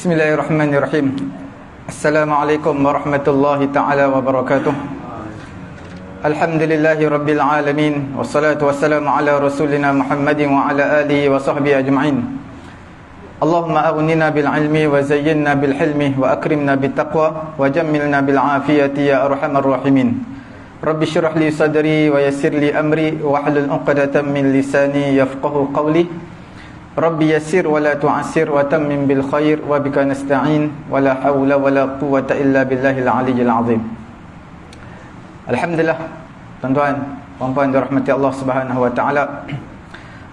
Bismillahirrahmanirrahim. Assalamualaikum warahmatullahi ta'ala wabarakatuh. Alhamdulillahi rabbil alamin. Wassalatu wassalamu ala rasulina Muhammadin wa ala alihi wa sahbihi ajma'in. Allahumma aghnina bil ilmi wa zayyinna bil hilmi wa akrimna bit taqwa wa jammilna bil afiyati ya arhamar rahimin. Rabbi shrah li sadri wa yassir li amri wa hlul 'uqdatam min lisani yafqahu qawli. Rabbi yassir wa la tu'assir wa tammim bil khair wa bika nasta'in wa la hawla wa la quwwata illa billahil aliyyil azim. Alhamdulillah, tuan-tuan, puan-puan dirahmati Allah Subhanahu wa taala.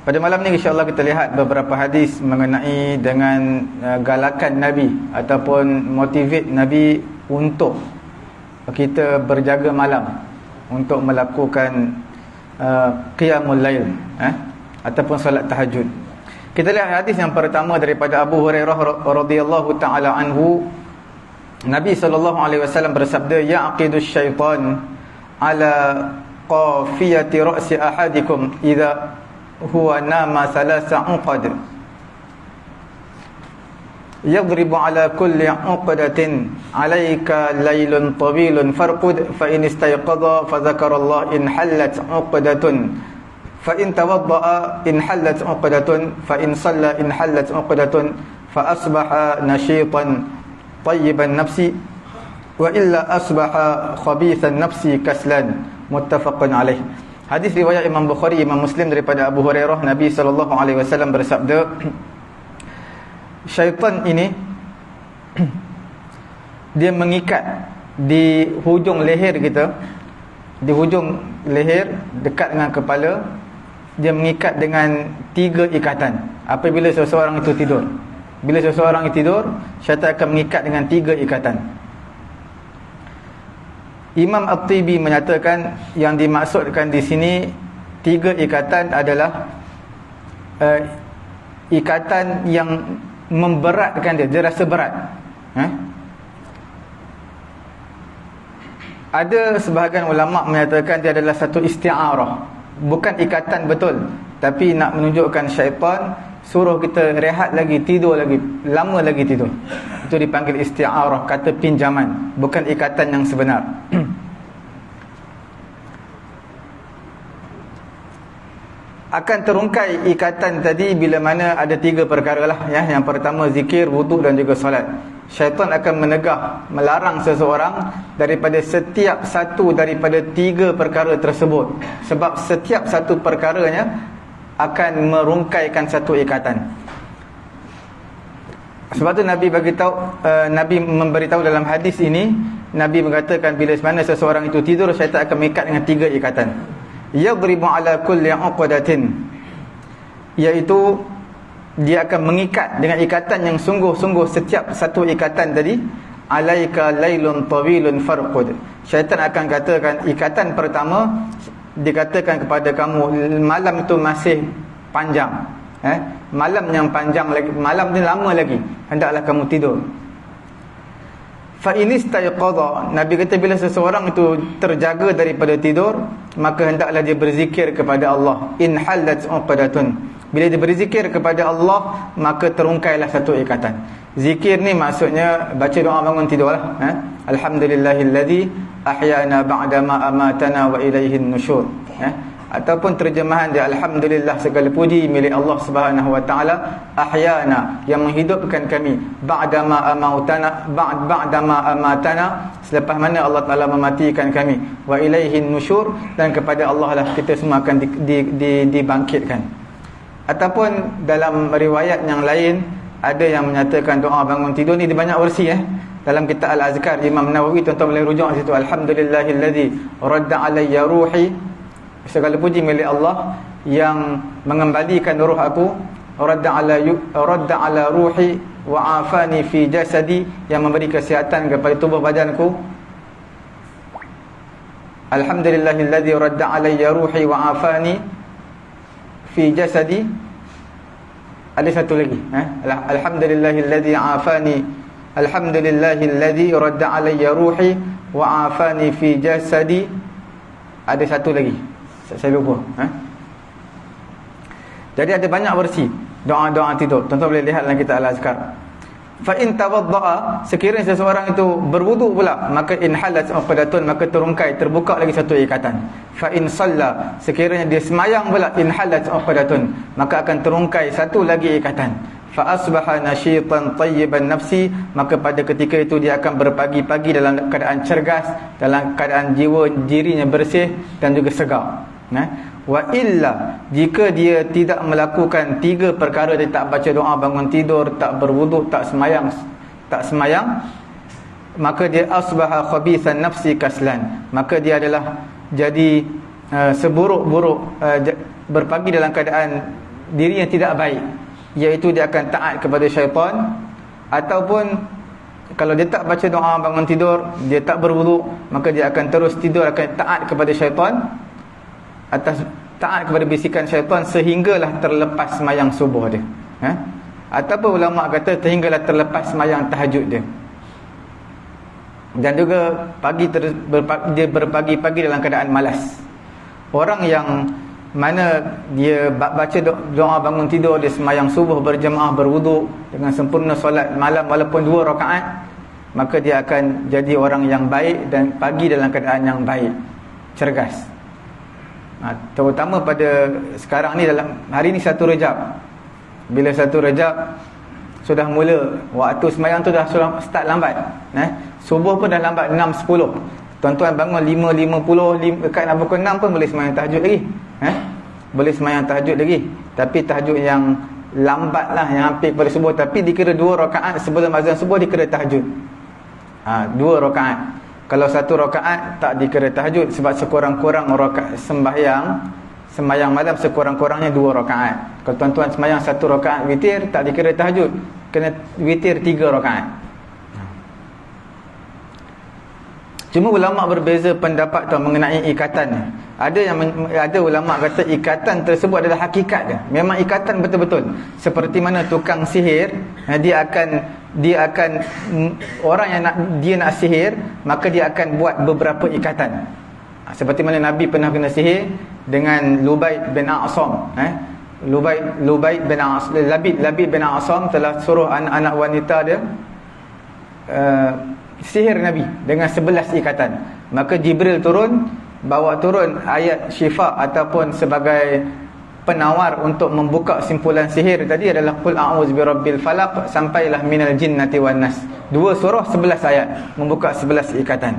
Pada malam ni insya-Allah kita lihat beberapa hadis mengenai dengan galakan Nabi ataupun motivate Nabi untuk kita berjaga malam untuk melakukan qiyamul lail ataupun solat tahajud. Kita lihat hadis yang pertama daripada Abu Hurairah radhiyallahu taala anhu. Nabi sallallahu alaihi wasallam bersabda, "Ya'qidu syaitan ala qafiyati ra'si ahadikum idza huwa nama thalatha 'uqad. Yadribu ala kulli 'uqdatin 'alayka laylun tawilun farqud fa in istayqadha fa dzakara Allah in hallat 'uqdatun. فإن توضأ إن حلت عقدة فإن صلى إن حلت عقدة فأصبح نشيطا طيب النفس وإلا أصبح خبيث النفس كسلا." متفق عليه. Hadis riwayat Imam Bukhari, Imam Muslim daripada Abu Hurairah. Nabi SAW bersabda, syaitan ini dia mengikat di hujung leher kita, di hujung leher dekat dengan kepala. Dia mengikat dengan 3 ikatan apabila seseorang itu tidur. Bila seseorang itu tidur, syaitan akan mengikat dengan 3 ikatan. Imam At-Tibi menyatakan yang dimaksudkan di sini 3 ikatan adalah ikatan yang memberatkan dia. Dia rasa berat. Ada sebahagian ulama menyatakan dia adalah satu isti'arah, bukan ikatan betul, tapi nak menunjukkan syaitan suruh kita rehat lagi, tidur lagi, lama lagi tidur. Itu dipanggil isti'arah, kata pinjaman, bukan ikatan yang sebenar. Akan terungkai ikatan tadi bila mana ada 3 perkara lah ya. Yang pertama zikir, wuduk dan juga solat. Syaitan akan menegah, melarang seseorang daripada setiap satu daripada 3 perkara tersebut, sebab setiap satu perkaranya akan merungkaikan satu ikatan. Sebab tu Nabi Nabi memberitahu dalam hadis ini, Nabi mengatakan bila mana seseorang itu tidur, syaitan akan mengikat dengan 3 ikatan. Yadribu ala kulli 'uqdatin, iaitu dia akan mengikat dengan ikatan yang sungguh-sungguh. Setiap satu ikatan tadi, alaika lailun tawilun farqud. Syaitan akan katakan, ikatan pertama dikatakan kepada kamu, malam itu masih panjang, malam yang panjang lagi, malam ni lama lagi, hendaklah kamu tidur. Fa inistayqadha, Nabi kata bila seseorang itu terjaga daripada tidur, maka hendaklah dia berzikir kepada Allah. In halat 'uqdatun, bila dia berzikir kepada Allah, maka terungkailah satu ikatan. Zikir ni maksudnya baca doa bangun tidur lah. Alhamdulillahilladzi ahyana ba'dama amatana wa ilaihin nusyur. Ataupun terjemahan dia, alhamdulillah segala puji milik Allah Subhanahu wa taala, ahyana yang menghidupkan kami, ba'dama amatana selepas mana Allah Taala mematikan kami, wa ilaihin nusyur dan kepada Allah lah kita semua akan dibangkitkan. Ataupun dalam riwayat yang lain ada yang menyatakan doa bangun tidur ni dia banyak versi dalam kitab Al-Azkar Imam Nawawi, tuan-tuan boleh rujuk situ. Alhamdulillahilladzi radda alayya ruhi, segala puji milik Allah yang mengembalikan roh aku, radda ala ruhi wa afani fi jasadi, yang memberi kesihatan kepada tubuh badanku. Alhamdulillahilladzi radda alayya ruhi wa afani fi jasadi. Ada satu lagi, alhamdulillahilladzi afani, alhamdulillahilladzi radda alayya ruhi wa afani fi jasadi. Ada satu lagi, saya lupa. Jadi ada banyak versi doa-doa tidur. Tuan-tuan boleh lihat dalam kitab Al-Azkar. Fa in tawaddaa, sekiranya seseorang itu berwuduk pula, maka inhalat uqdatun, maka terungkai, terbuka lagi satu ikatan. Fa in shalla, sekiranya dia semayang pula, inhalat uqdatun, maka akan terungkai satu lagi ikatan. Fa asbaha nashitan tayyiban nafsi, maka pada ketika itu dia akan berpagi-pagi dalam keadaan cergas, dalam keadaan jiwa dirinya bersih dan juga segar. Wa illa, jika dia tidak melakukan tiga perkara, dia tak baca doa bangun tidur, tak berwuduk, tak semayang, maka dia asbaha khabithan nafsi kaslan, maka dia adalah jadi seburuk-buruk, berpagi dalam keadaan diri yang tidak baik, iaitu dia akan taat kepada syaitan. Ataupun kalau dia tak baca doa bangun tidur, dia tak berwuduk, maka dia akan terus tidur, akan taat kepada syaitan, taat kepada bisikan syaitan sehinggalah terlepas sembahyang subuh dia. Ataupun ulama kata sehinggalah terlepas sembahyang tahajud dia. Dan juga dia berpagi-pagi dalam keadaan malas. Orang yang mana dia baca doa bangun tidur, dia sembahyang subuh berjemaah, berwuduk dengan sempurna, solat malam walaupun 2 rakaat, maka dia akan jadi orang yang baik dan pagi dalam keadaan yang baik, cergas. Terutama pada sekarang ni, dalam hari ni 1 Rejab. Bila 1 Rejab sudah mula, waktu sembahyang tu dah start lambat. Subuh pun dah lambat 6.10. Tuan-tuan bangun 5.50, dekat nak pukul 6 pun boleh sembahyang tahajud lagi. Boleh sembahyang tahajud lagi. Tapi tahajud yang lambat lah, yang hampir kepada subuh, tapi dikira 2 rakaat sebelum azan subuh, dikira tahajud. 2 rakaat. Kalau 1 rakaat tak dikira tahajud, sebab sekurang-kurang rakaat sembahyang malam sekurang-kurangnya 2 rakaat. Kalau tuan-tuan sembahyang 1 rakaat witir, tak dikira tahajud, kena witir 3 rakaat. Cuma ulama berbeza pendapat mengenai ikatan. Ada ulama kata ikatan tersebut adalah hakikat dia. Memang ikatan betul-betul. Seperti mana tukang sihir, dia akan orang yang dia nak sihir, maka dia akan buat beberapa ikatan. Seperti mana Nabi pernah kena sihir dengan Lubaid bin A'sam. Lubaid bin A'sam, Labid bin A'sam telah suruh anak-anak wanita dia sihir Nabi dengan 11 ikatan. Maka Jibril bawa turun ayat syifa ataupun sebagai penawar untuk membuka simpulan sihir tadi adalah qul a'udzu birabbil falaq sampailah minal jinnati wan nas. 2 surah 11 ayat membuka 11 ikatan.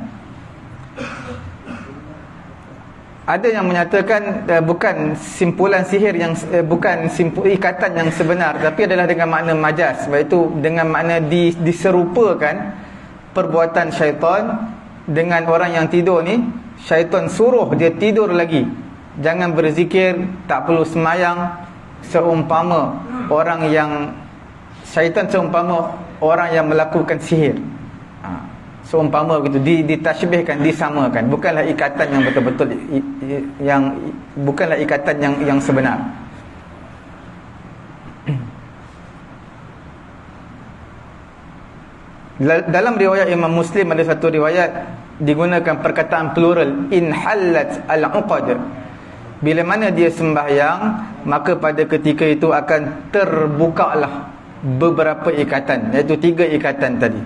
Ada yang menyatakan bukan simpulan sihir yang bukan ikatan yang sebenar, tapi adalah dengan makna majaz, iaitu dengan makna diserupakan perbuatan syaitan dengan orang yang tidur ni. Syaitan suruh dia tidur lagi, jangan berzikir, tak perlu semayang, seumpama orang yang syaitan seumpama orang yang melakukan sihir. Seumpama begitu, ditashbihkan, disamakan. Bukanlah ikatan yang betul-betul, bukanlah ikatan yang sebenar. Dalam riwayat Imam Muslim ada satu riwayat digunakan perkataan plural, in halat al-uqad. Bila mana dia sembahyang, maka pada ketika itu akan terbukalah beberapa ikatan, iaitu 3 ikatan tadi.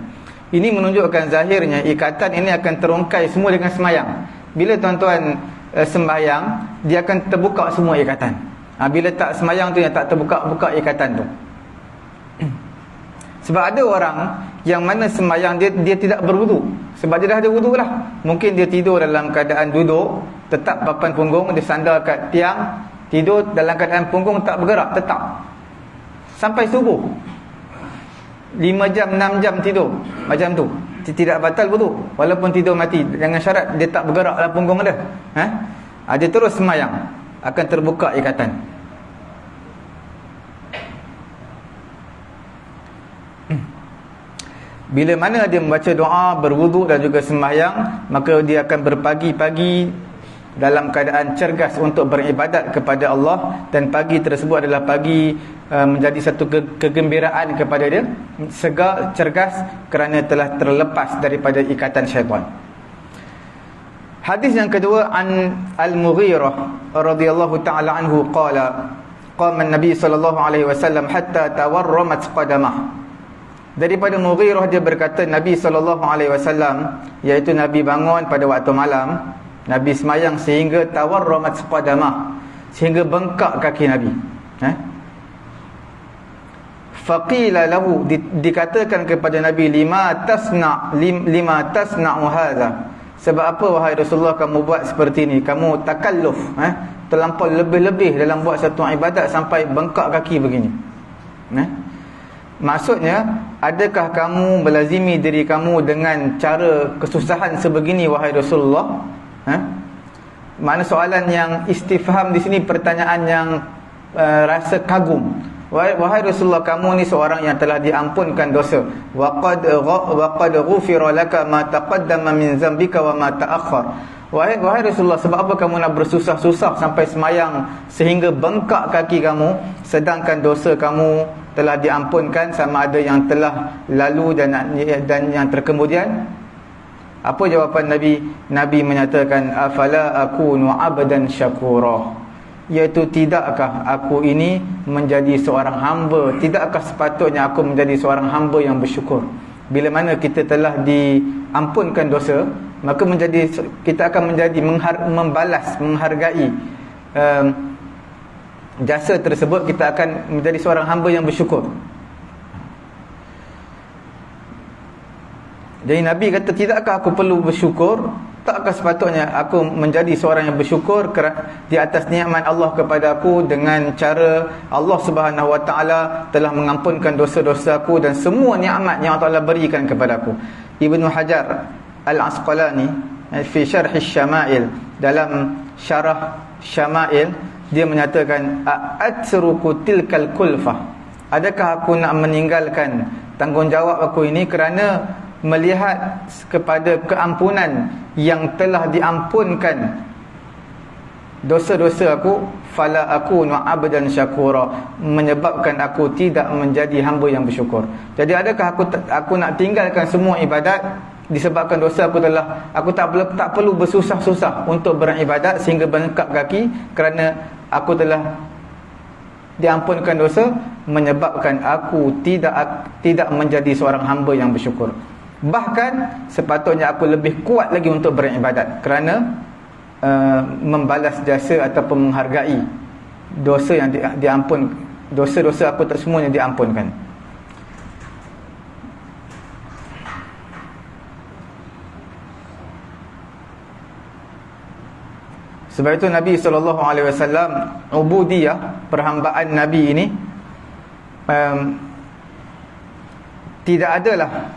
Ini menunjukkan zahirnya ikatan ini akan terungkai semua dengan sembahyang. Bila tuan-tuan sembahyang, dia akan terbuka semua ikatan. Bila tak sembahyang tu yang tak terbuka ikatan tu. Sebab ada orang yang mana sembahyang dia tidak berwuduk, sebab dia dah ada wuduk lah. Mungkin dia tidur dalam keadaan duduk, tetap papan punggung, dia sandar kat tiang, tidur dalam keadaan punggung tak bergerak, tetap sampai subuh. 5 jam, 6 jam tidur macam tu, tidak batal wuduk walaupun tidur mati, dengan syarat dia tak bergerak dalam punggung dia. Dia terus sembahyang, akan terbuka ikatan. Bila mana dia membaca doa, berwuduk dan juga sembahyang, maka dia akan berpagi-pagi dalam keadaan cergas untuk beribadat kepada Allah. Dan pagi tersebut adalah pagi menjadi satu kegembiraan kepada dia, segar, cergas, kerana telah terlepas daripada ikatan syaitan. Hadis yang kedua, an Al-Mughirah radhiyallahu ta'ala anhu qala qama an-nabi sallallahu alaihi wasallam hatta tawarramat qadamah. Daripada Mughirah, dia berkata Nabi SAW, iaitu Nabi bangun pada waktu malam, Nabi semayang sehingga tawarramat qadamah, sehingga bengkak kaki Nabi. Faqila lahu, dikatakan kepada Nabi, lima tasna'u hadha, sebab apa wahai Rasulullah kamu buat seperti ini, kamu takalluf, terlampau lebih-lebih dalam buat satu ibadat sampai bengkak kaki begini. Maksudnya, adakah kamu melazimi diri kamu dengan cara kesusahan sebegini wahai Rasulullah? Mana soalan yang istifham di sini, pertanyaan yang rasa kagum. Wahai Rasulullah, kamu ni seorang yang telah diampunkan dosa. Wa qad ghufira laka ma taqaddama min dhanbika wa ma ta'akhkhar. Wahai Rasulullah, sebab apa kamu nak bersusah-susah sampai semayang sehingga bengkak kaki kamu, sedangkan dosa kamu telah diampunkan, sama ada yang telah lalu dan yang terkemudian? Apa jawapan Nabi? Nabi menyatakan, afala akunu abdan syakura, iaitu tidakkah aku ini menjadi seorang hamba, tidakkah sepatutnya aku menjadi seorang hamba yang bersyukur? Bila mana kita telah diampunkan dosa, maka kita akan menjadi membalas, menghargai jasa tersebut. Kita akan menjadi seorang hamba yang bersyukur. Jadi Nabi kata, tidakkah aku perlu bersyukur? Takkah sepatutnya aku menjadi seorang yang bersyukur di atas nikmat Allah kepada aku, dengan cara Allah Subhanahu Wa Taala telah mengampunkan dosa-dosaku dan semua nikmat yang Allah Taala berikan kepada aku. Ibnu Hajar Al-Asqalani fi Syarh Syama'il, dalam syarah Syama'il, dia menyatakan, atruku tilkal kulfah, adakah aku nak meninggalkan tanggungjawab aku ini kerana melihat kepada keampunan yang telah diampunkan dosa-dosa aku, fala akunu abdan syakura, menyebabkan aku tidak menjadi hamba yang bersyukur. Jadi adakah aku nak tinggalkan semua ibadat disebabkan dosa aku tak perlu bersusah-susah untuk beribadat sehingga bengkak kaki kerana aku telah diampunkan dosa, menyebabkan aku tidak menjadi seorang hamba yang bersyukur. Bahkan sepatutnya aku lebih kuat lagi untuk beribadat kerana membalas jasa ataupun menghargai dosa yang diampun, dosa-dosa aku semuanya diampunkan. Sebab itu Nabi SAW, ubudiyah, perhambaan Nabi ini, tidak adalah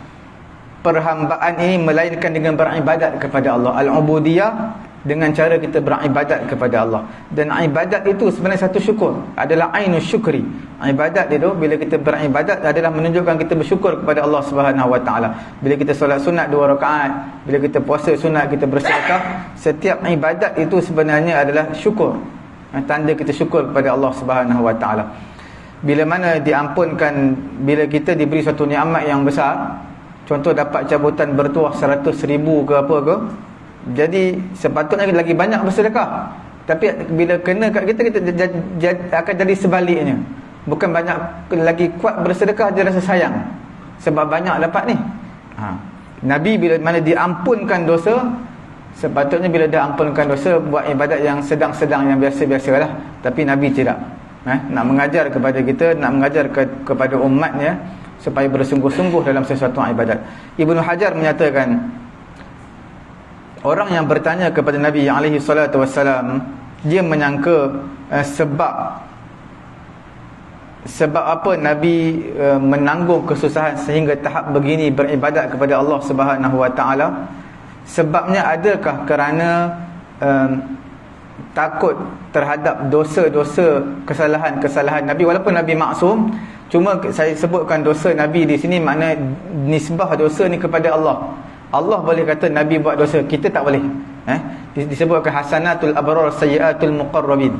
perhambaan ini melainkan dengan beribadat kepada Allah. Al-ubudiyah, dengan cara kita beribadat kepada Allah. Dan ibadat itu sebenarnya satu syukur, adalah ainus syukri. Ibadat itu, bila kita beribadat, adalah menunjukkan kita bersyukur kepada Allah Subhanahu Wa Taala. Bila kita solat sunat 2 rakaat, bila kita puasa sunat, kita bersedekah, setiap ibadat itu sebenarnya adalah syukur, tanda kita syukur kepada Allah Subhanahu Wa Taala. Bila mana diampunkan, bila kita diberi satu nikmat yang besar, contoh dapat cabutan bertuah 100,000 ke apa ke, jadi sepatutnya lagi banyak bersedekah. Tapi bila kena kat kita akan jadi sebaliknya. Bukan banyak lagi kuat bersedekah, dia rasa sayang sebab banyak dapat ni. Nabi bila mana diampunkan dosa, sepatutnya bila diampunkan dosa buat ibadat yang sedang-sedang, yang biasa-biasalah. Tapi Nabi tidak. Nak mengajar kepada kita, nak mengajar kepada umatnya supaya bersungguh-sungguh dalam sesuatu ibadat. Ibnu Hajar menyatakan, orang yang bertanya kepada Nabi alaihi salatu wassalam, dia menyangka sebab apa Nabi menanggung kesusahan sehingga tahap begini beribadat kepada Allah Subhanahu Wa Taala. Sebabnya adakah kerana takut terhadap dosa-dosa, kesalahan-kesalahan Nabi? Walaupun Nabi maksum, cuma saya sebutkan dosa Nabi di sini makna nisbah dosa ni kepada Allah. Allah boleh kata Nabi buat dosa, kita tak boleh. Disebutkan hasanatul abrar sayyiatul muqarrabin.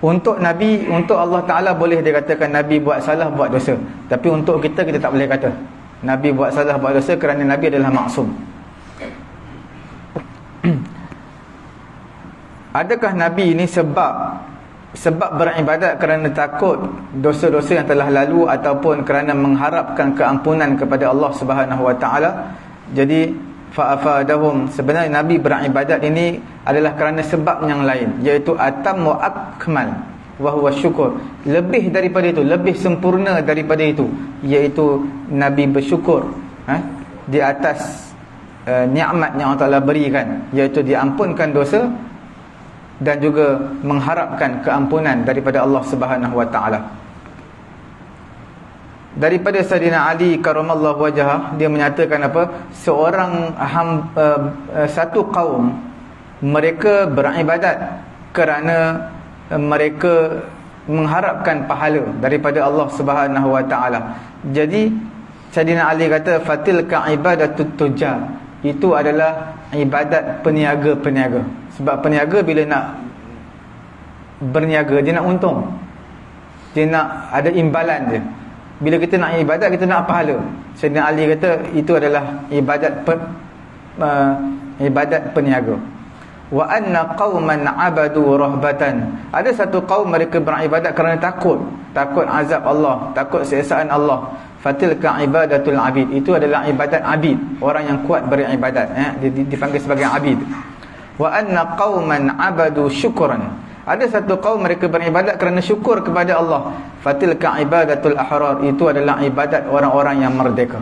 Untuk Nabi, untuk Allah Ta'ala boleh dikatakan Nabi buat salah, buat dosa. Tapi untuk kita tak boleh kata Nabi buat salah, buat dosa, kerana Nabi adalah maksum. Adakah Nabi ini sebab sebab beribadat kerana takut dosa-dosa yang telah lalu ataupun kerana mengharapkan keampunan kepada Allah Subhanahu Wa Taala. Jadi fa'afadahum, sebenarnya Nabi beribadat ini adalah kerana sebab yang lain, iaitu atam wa akmal wa huwa syukur. Lebih daripada itu, lebih sempurna daripada itu, iaitu Nabi bersyukur di atas nikmat yang Allah Taala berikan, iaitu diampunkan dosa dan juga mengharapkan keampunan daripada Allah Subhanahu Wa Taala. Daripada Sayyidina Ali karamallahu wajhah, dia menyatakan apa? Seorang satu kaum, mereka beribadat kerana mereka mengharapkan pahala daripada Allah Subhanahu Wa Taala. Jadi Sayyidina Ali kata fatilka ibadatut tujar, itu adalah ibadat peniaga-peniaga. Sebab peniaga bila nak berniaga, dia nak untung, dia nak ada imbalan dia. Bila kita nak ibadat, kita nak pahala. Sayyidina Ali kata itu adalah ibadat peniaga. Wa anna qauman abadu rahbatan, ada satu kaum mereka beribadat kerana takut azab Allah, takut siksaan Allah. Fatilka ibadatul abid, itu adalah ibadat abid, orang yang kuat beribadat, dipanggil sebagai abid. Wa anna qauman abadu syukran, ada satu kaum mereka beribadat kerana syukur kepada Allah. Fatilka ibadatul ahrar, itu adalah ibadat orang-orang yang merdeka.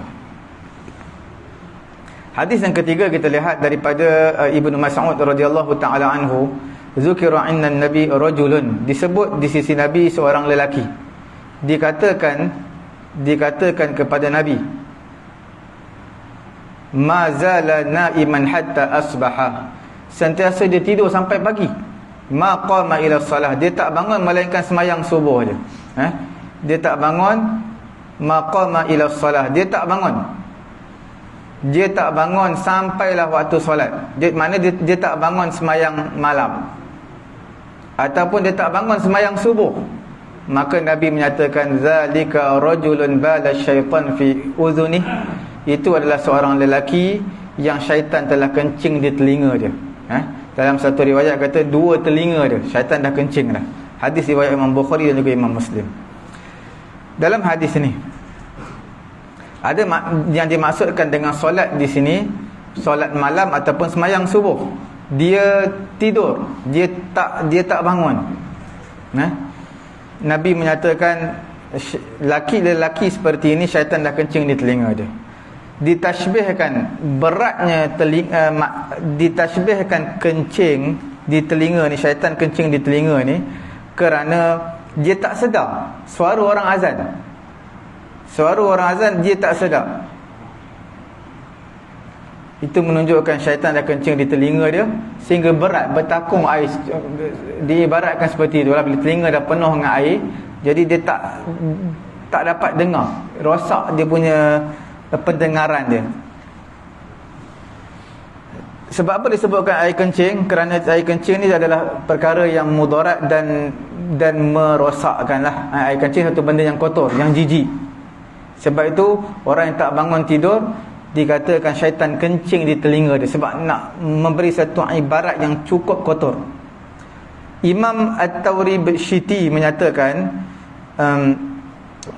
Hadis yang ketiga kita lihat daripada Ibnu Mas'ud radhiyallahu taala anhu, zukira 'inda an-nabi rajulun, disebut di sisi Nabi seorang lelaki. Dikatakan kepada Nabi, ma zala naiman hatta asbaha, sentiasa dia tidur sampai pagi. Ma qama ila salah, dia tak bangun melainkan sembahyang subuh je. Dia tak bangun. Ma qama ila salah, dia tak bangun sampailah waktu solat. Dia tak bangun sembahyang malam, ataupun dia tak bangun sembahyang subuh. Maka Nabi menyatakan zalika rajulun bala syaitan fi udhunih, itu adalah seorang lelaki yang syaitan telah kencing di telinga dia. Dalam satu riwayat kata dua telinga dia syaitan dah kencing dah. Hadis riwayat Imam Bukhari dan juga Imam Muslim. Dalam hadis ini ada yang dimaksudkan dengan solat di sini, solat malam ataupun sembahyang subuh. Dia tidur, dia tak bangun. Nabi menyatakan lelaki seperti ini syaitan dah kencing di telinga dia. Ditashbihkan beratnya ditashbihkan kencing di telinga ni, syaitan kencing di telinga ni kerana dia tak sedar suara orang azan, dia tak sedar. Itu menunjukkan syaitan dah kencing di telinga dia sehingga berat, bertakung air. Diibaratkan seperti itulah, bila telinga dah penuh dengan air, jadi dia tak dapat dengar, rosak dia punya pendengaran dia. Sebab apa disebutkan air kencing? Kerana air kencing ni adalah perkara yang mudarat dan merosakkanlah. Air kencing satu benda yang kotor, yang jijik. Sebab itu orang yang tak bangun tidur dikatakan syaitan kencing di telinga dia, sebab nak memberi satu ibarat yang cukup kotor. Imam At-Tawribshiti menyatakan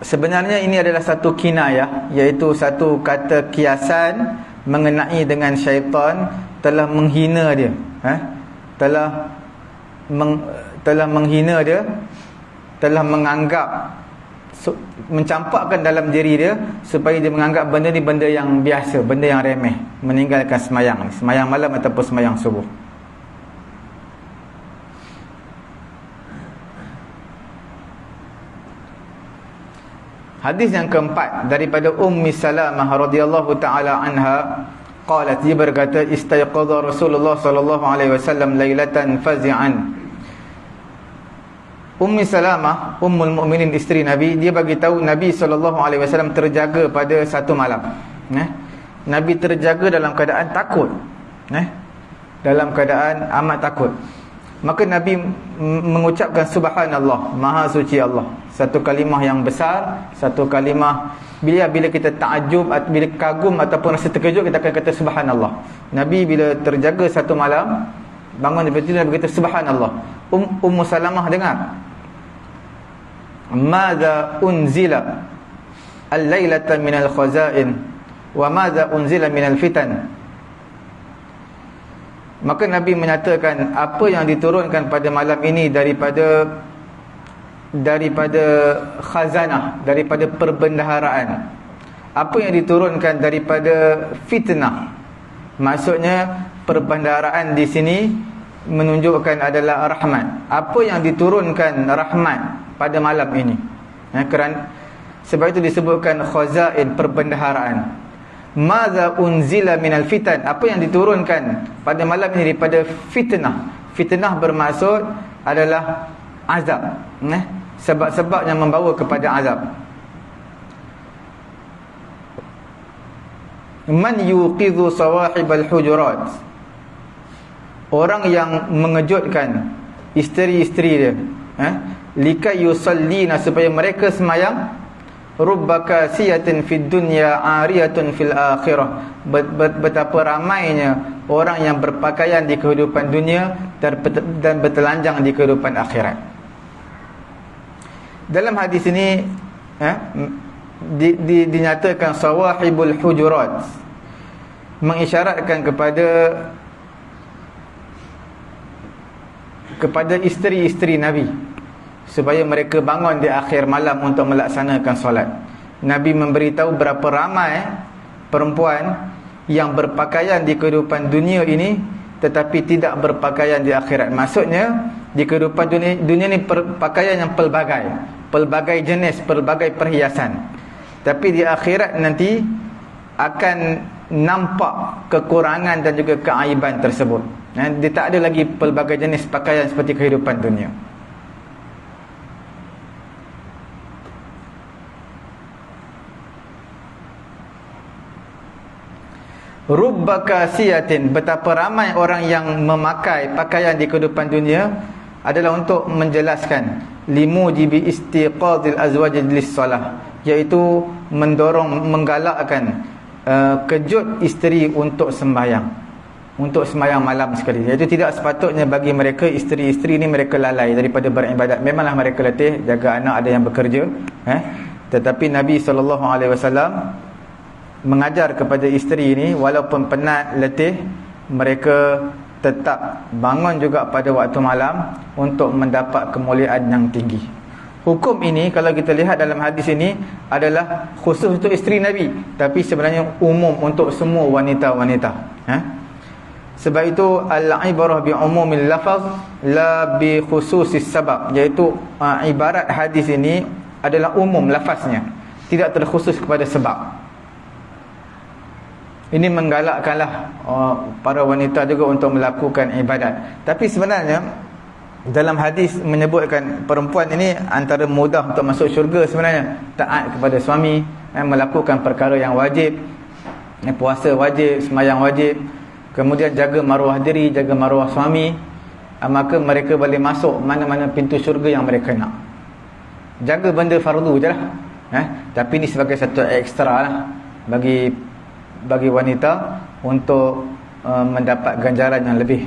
sebenarnya ini adalah satu kinayah, iaitu satu kata kiasan mengenai dengan syaitan telah menghina dia, telah menghina dia, telah menganggap, mencampakkan dalam diri dia supaya dia menganggap benda ni benda yang biasa, benda yang remeh, meninggalkan sembahyang malam ataupun sembahyang subuh. Hadis yang keempat daripada Ummi Salamah radhiyallahu taala anha, qalat, dia berkata, istayqadha Rasulullah sallallahu alaihi wasallam lailatan fazi'an. Ummi Salamah, Ummul Mukminin, isteri Nabi, dia bagi tahu Nabi SAW terjaga pada satu malam. Nabi terjaga dalam keadaan takut, dalam keadaan amat takut. Maka Nabi mengucapkan subhanallah, maha suci Allah. Satu kalimah yang besar, satu kalimah bila kita takjub, bila kagum ataupun rasa terkejut, kita akan kata subhanallah. Nabi bila terjaga satu malam, Bangun daripada tidur Nabi kata subhanallah. Ummu Salamah dengar, madza unzila al-lailata minal khazain wa madza unzila minal fitan. Maka Nabi menyatakan, apa yang diturunkan pada malam ini daripada khazanah, daripada perbendaharaan. Apa yang diturunkan daripada fitnah. Maksudnya perbendaharaan di sini menunjukkan adalah rahmat. Apa yang diturunkan rahmat pada malam ini. Kerana sebab itu disebutkan khazain, perbendaharaan. Madza unzila minal fitan, apa yang diturunkan pada malam ini daripada fitnah. Fitnah bermaksud adalah azab, sebab-sebab yang membawa kepada azab. Man yuqidhu sawahibal hujurat, orang yang mengejutkan isteri-isteri dia, likai yusallina, supaya mereka semayang. Rubba kasiyatin fid dunya ariyatun fil akhirah, betapa ramainya orang yang berpakaian di kehidupan dunia dan bertelanjang di kehidupan akhirat. Dalam hadis ini dinyatakan sawahibul hujurat, mengisyaratkan kepada isteri-isteri Nabi, supaya mereka bangun di akhir malam untuk melaksanakan solat. Nabi memberitahu berapa ramai perempuan yang berpakaian di kehidupan dunia ini tetapi tidak berpakaian di akhirat. Maksudnya di kehidupan dunia ini pakaian yang pelbagai jenis, pelbagai perhiasan. Tapi di akhirat nanti akan nampak kekurangan dan juga keaiban tersebut. Dia tak ada lagi pelbagai jenis pakaian seperti kehidupan dunia. Rubba kasiyatin, betapa ramai orang yang memakai pakaian di kehidupan dunia adalah untuk menjelaskan limujibi istiqadil azwaj lis-salah, iaitu mendorong, menggalakkan kejut isteri untuk sembahyang malam sekali. Iaitu tidak sepatutnya bagi mereka, isteri-isteri ni mereka lalai daripada beribadat. Memanglah mereka letih, jaga anak, ada yang bekerja, tetapi Nabi SAW mengajar kepada isteri ini, walaupun penat, letih, mereka tetap bangun juga pada waktu malam untuk mendapat kemuliaan yang tinggi. Hukum ini kalau kita lihat dalam hadis ini adalah khusus untuk isteri Nabi, tapi sebenarnya umum untuk semua wanita-wanita. Sebab itu al-ibarah bi umumil lafaz la bi khususis sabab, iaitu ibarat hadis ini adalah umum lafaznya, tidak terkhusus kepada sebab. Ini menggalakkanlah para wanita juga untuk melakukan ibadat. Tapi sebenarnya dalam hadis menyebutkan perempuan ini antara mudah untuk masuk syurga sebenarnya. Taat kepada suami, melakukan perkara yang wajib, puasa wajib, sembahyang wajib, kemudian jaga maruah diri, jaga maruah suami, maka mereka boleh masuk mana-mana pintu syurga yang mereka nak. Jaga benda fardu je lah, tapi ini sebagai satu ekstra lah bagi wanita untuk mendapat ganjaran yang lebih.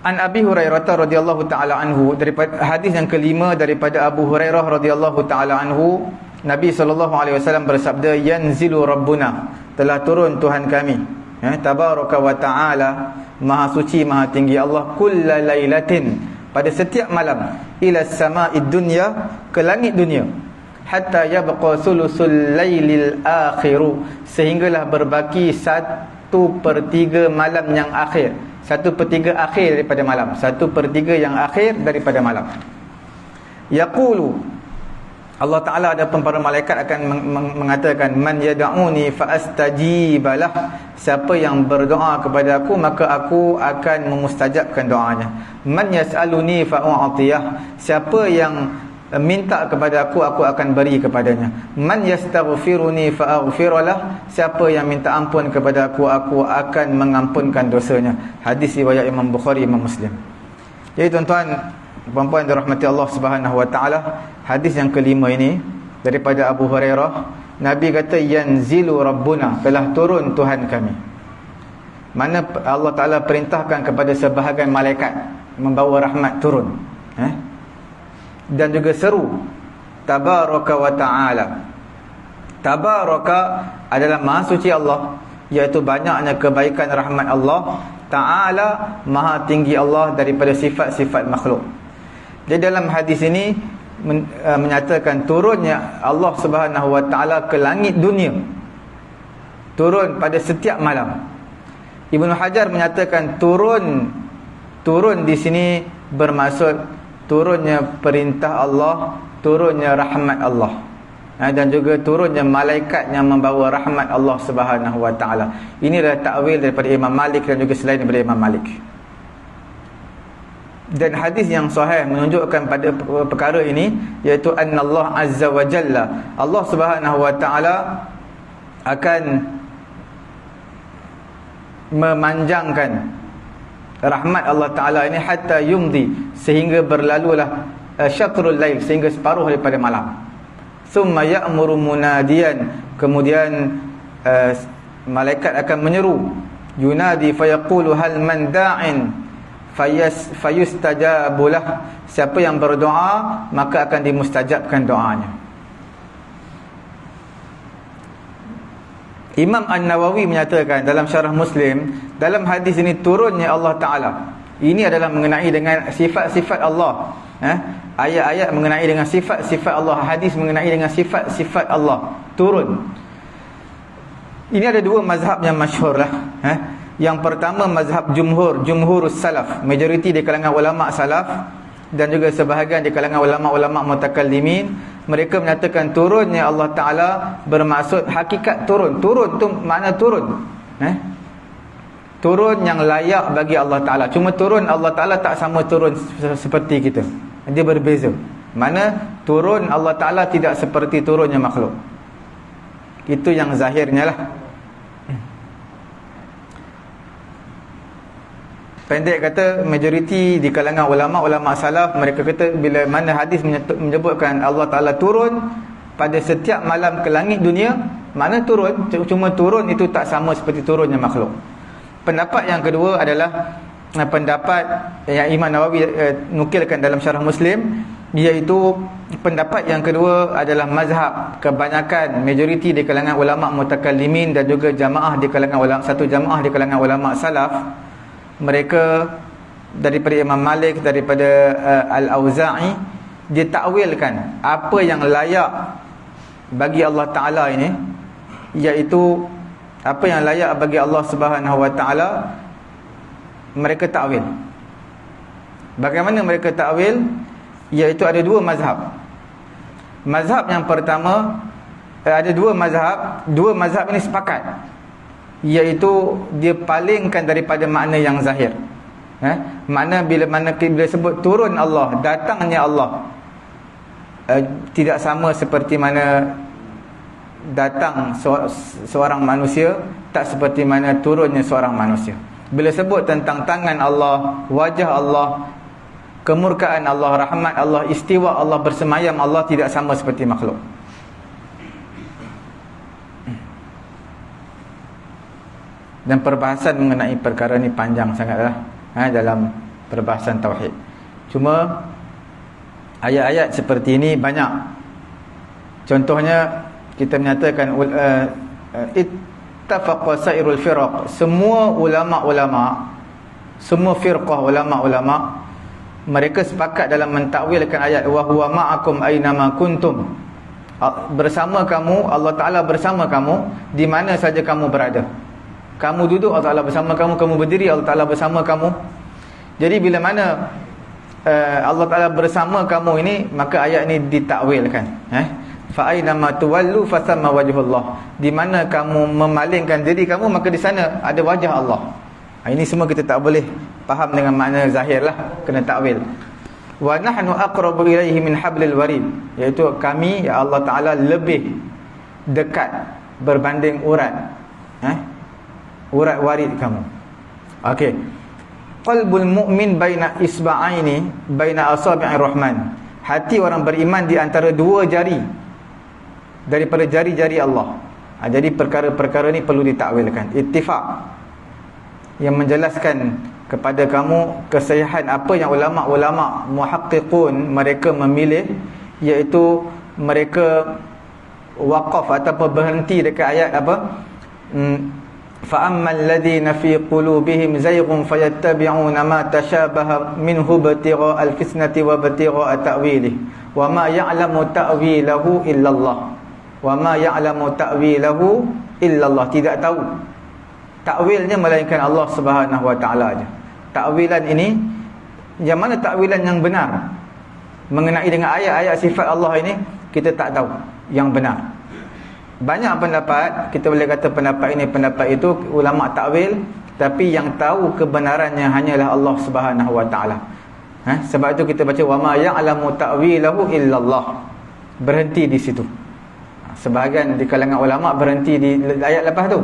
An Abi Hurairah radhiyallahu taala anhu, daripada hadis yang kelima daripada Abu Hurairah radhiyallahu taala anhu, Nabi sallallahu alaihi wasallam bersabda, yanzilu rabbuna, telah turun Tuhan kami, tabaraka wa taala, maha suci maha tinggi Allah, kullalailatin, pada setiap malam, ila sama'id dunya, ke langit dunia, hatta yabqa sulusul lailil akhiru, sehinggalah berbaki 1/3 malam yang akhir. 1/3 akhir daripada malam, 1/3 yang akhir daripada malam. Yaqulu, Allah Ta'ala adapun para malaikat akan mengatakan, man yad'uni fa'astajibalah, siapa yang berdoa kepada aku maka aku akan memustajabkan doanya. Man yas'aluni fa'u'atiyah, siapa yang minta kepada aku akan beri kepadanya. Man yastaghfiruni fa'aghfiralah, siapa yang minta ampun kepada aku akan mengampunkan dosanya. Hadis riwayat Imam Bukhari, Imam Muslim. Jadi tuan-tuan, puan-puan dirahmati Allah Subhanahu wa taala, hadis yang kelima ini daripada Abu Hurairah, Nabi kata yanzilu rabbuna, telah turun Tuhan kami. mana Allah Ta'ala perintahkan kepada sebahagian malaikat membawa rahmat turun, dan juga seru tabaraka wa ta'ala. Tabaraka adalah maha suci Allah, iaitu banyaknya kebaikan rahmat Allah. Ta'ala, maha tinggi Allah daripada sifat-sifat makhluk. Jadi dalam hadis ini menyatakan turunnya Allah Subhanahu wa ta'ala ke langit dunia, turun pada setiap malam. Ibnu Hajar menyatakan turun di sini bermaksud turunnya perintah Allah, turunnya rahmat Allah, dan juga turunnya malaikat yang membawa rahmat Allah Subhanahu wa ta'ala. Ini adalah takwil daripada Imam Malik dan juga selain daripada Imam Malik. Dan hadis yang sahih menunjukkan pada perkara ini, iaitu annallah azza wa jalla, Allah Subhanahu wa ta'ala akan memanjangkan rahmat Allah Ta'ala ini hatta yumdi, sehingga berlalulah syatrul lail, sehingga separuh daripada malam. Summa ya'muru munadiyan, kemudian malaikat akan menyeru, yunadi fayaqulu hal man da'in fayustajabulah, siapa yang berdoa maka akan dimustajabkan doanya. Imam An-Nawawi menyatakan dalam syarah Muslim, dalam hadis ini turunnya Allah Ta'ala, ini adalah mengenai dengan sifat-sifat Allah, ayat-ayat mengenai dengan sifat-sifat Allah, hadis mengenai dengan sifat-sifat Allah turun. Ini ada dua mazhab yang masyhur lah. Yang pertama mazhab jumhurus salaf, majoriti di kalangan ulama salaf, dan juga sebahagian di kalangan ulama-ulama mutakallimin. Mereka menyatakan turunnya Allah Ta'ala bermaksud hakikat turun. Turun tu makna turun, turun yang layak bagi Allah Ta'ala. Cuma turun Allah Ta'ala tak sama turun seperti kita, dia berbeza. Mana turun Allah Ta'ala tidak seperti turunnya makhluk. Itu yang zahirnya lah. Pendek kata, majoriti di kalangan ulama salaf, mereka kata bila mana hadis menyebutkan Allah Ta'ala turun pada setiap malam ke langit dunia, mana turun, cuma turun itu tak sama seperti turunnya makhluk. Pendapat yang kedua adalah pendapat yang Imam Nawawi nukilkan dalam syarah Muslim, iaitu pendapat yang kedua adalah mazhab kebanyakan, majoriti di kalangan ulama mutakallimin dan juga jamaah di kalangan satu jamaah di kalangan ulama salaf. Mereka daripada Imam Malik, daripada Al-Auza'i, dia takwilkan apa yang layak bagi Allah Ta'ala ini, iaitu apa yang layak bagi Allah Subhanahu wa ta'ala, mereka takwil. Bagaimana mereka takwil? Iaitu ada dua mazhab. Mazhab yang pertama, ada dua mazhab ini sepakat, iaitu dia palingkan daripada makna yang zahir. Makna bila sebut turun Allah, datangnya Allah, tidak sama seperti mana datang seorang manusia, tak seperti mana turunnya seorang manusia. Bila sebut tentang tangan Allah, wajah Allah, kemurkaan Allah, rahmat Allah, istiwa Allah, bersemayam Allah, tidak sama seperti makhluk. Dan perbahasan mengenai perkara ni panjang sangatlah dalam perbahasan tauhid. Cuma ayat-ayat seperti ini banyak. Contohnya kita menyatakan ittafaqa sairul firaq, semua ulama-ulama, semua firqah ulama-ulama, mereka sepakat dalam mentakwilkan ayat wa huwa ma'akum aynama kuntum. Bersama kamu, Allah Ta'ala bersama kamu di mana saja kamu berada. Kamu duduk, Allah Ta'ala bersama kamu. Kamu berdiri, Allah Ta'ala bersama kamu. Jadi bila mana Allah Ta'ala bersama kamu ini, maka ayat ini ditakwilkan, fa aynama tuwallu fasamma wajhullah, di mana kamu memalingkan diri kamu, maka di sana ada wajah Allah. Ini semua kita tak boleh faham dengan makna zahir lah, kena takwil. Wa nahnu aqrabu ilaihi min hablil warid, iaitu kami, ya Allah Ta'ala, lebih dekat berbanding urat warid kamu. Okey. Qalbul mu'min baina isba'aini baina asabi'ir rahman. Hati orang beriman di antara dua jari daripada jari-jari Allah. Jadi perkara-perkara ni perlu ditakwilkan. Ittifaq. yang menjelaskan kepada kamu kesahihan apa yang ulama-ulama muhaqqiqun mereka memilih, iaitu mereka waqaf ataupun berhenti dekat ayat apa, fa ammal ladzina fi qulubihim zayghun fayattabi'una ma tashabaha minhu ibtigha' al-fitnati wa ibtigha' ta'wilihi wa ma ya'lamu ta'wilahu illallah wa ma ya'lamu ta'wilahu illallah. Tidak tahu takwilnya melainkan Allah Subhanahu wa taala aja. Takwilan ini yang mana takwilan yang benar mengenai dengan ayat-ayat sifat Allah ini, kita tak tahu yang benar. Banyak pendapat, kita boleh kata pendapat ini pendapat itu ulama takwil, tapi yang tahu kebenarannya hanyalah Allah Subhanahu wa taala. Sebab itu kita baca wa ma ya'lamu ta'wilahu illallah. Berhenti di situ. Sebahagian di kalangan ulama berhenti di ayat lepas tu.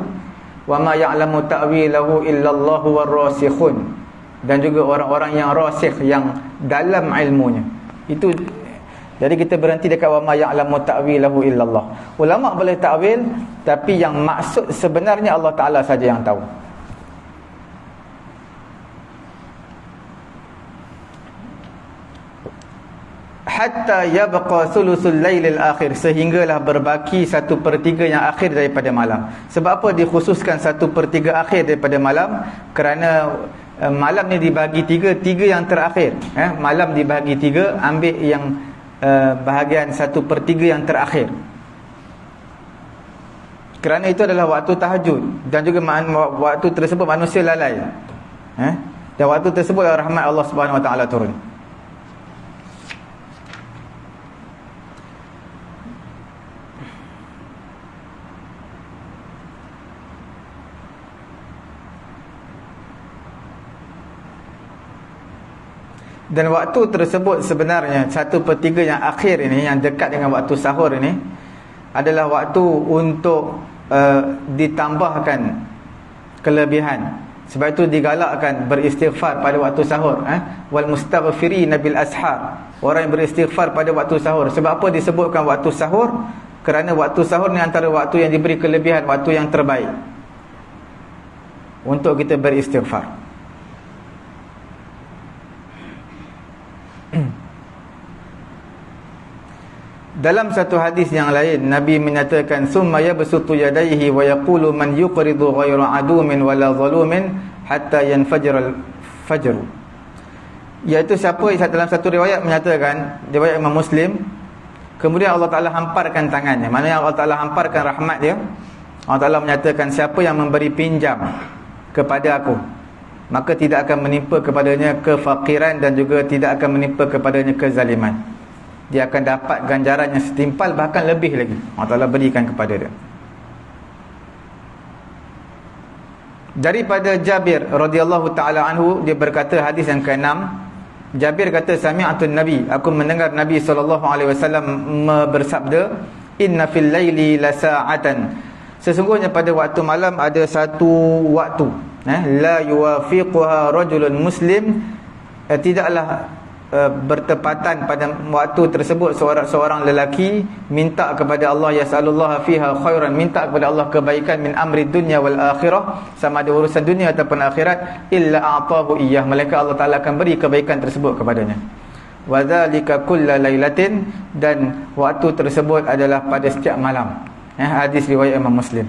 Wa ma ya'lamu ta'wilahu illallahu warrasikhun. Dan juga orang-orang yang rasikh, yang dalam ilmunya. Itu jadi kita berhenti dekat wa ma ya'lamu ta'wilahu illallah. Ulama boleh takwil, tapi yang maksud sebenarnya Allah Taala saja yang tahu. Hatta yabqa thuluthul lailil akhir, sehinggalah berbaki 1/3 yang akhir daripada malam. Sebab apa dikhususkan 1/3 akhir daripada malam? Kerana malam ni dibagi tiga yang terakhir. Malam dibagi 3, ambil yang bahagian 1/3 yang terakhir. Kerana itu adalah waktu tahajud, dan juga waktu tersebut manusia lalai. Dan waktu tersebut rahmat Allah Subhanahu wa taala turun. Dan waktu tersebut sebenarnya 1/3 yang akhir ini, yang dekat dengan waktu sahur ini, adalah waktu untuk ditambahkan kelebihan. Sebab itu digalakkan beristighfar pada waktu sahur. Wal mustaghfirina bil ashar, orang yang beristighfar pada waktu sahur. Sebab apa disebutkan waktu sahur? Kerana waktu sahur ni antara waktu yang diberi kelebihan, waktu yang terbaik untuk kita beristighfar. Dalam satu hadis yang lain, Nabi menyatakan summa yabsutu yadayhi wa yaqulu man yuqridu ghayra adumin wala zalumin hatta yanfajira al-fajr. Iaitu siapa, dalam satu riwayat menyatakan, riwayat Imam Muslim, kemudian Allah Taala hamparkan tangannya. Maknanya Allah Taala hamparkan rahmat dia. Allah Taala menyatakan siapa yang memberi pinjam kepada aku, maka tidak akan menimpa kepadanya kefakiran dan juga tidak akan menimpa kepadanya kezaliman. Dia akan dapat ganjaran yang setimpal, bahkan lebih lagi Allah Ta'ala berikan kepada dia. Daripada Jabir radhiyallahu ta'ala anhu, dia berkata, hadis yang ke-6, Jabir kata, sami'atun Nabi, aku mendengar Nabi SAW bersabda, inna fil laili lasa'atan, sesungguhnya pada waktu malam ada satu waktu, la yuwafiquha rajulun muslim, tidaklah bertepatan pada waktu tersebut seorang lelaki minta kepada Allah, yas'alullaha fiha khairan, minta kepada Allah kebaikan, min amri dunya wal akhirah, sama ada urusan dunia ataupun akhirat, illa a'tahu iyyah, melainkan Allah Ta'ala akan beri kebaikan tersebut kepadanya. Wa dzalika kulla lailatin, dan waktu tersebut adalah pada setiap malam. Hadis riwayat Imam Muslim.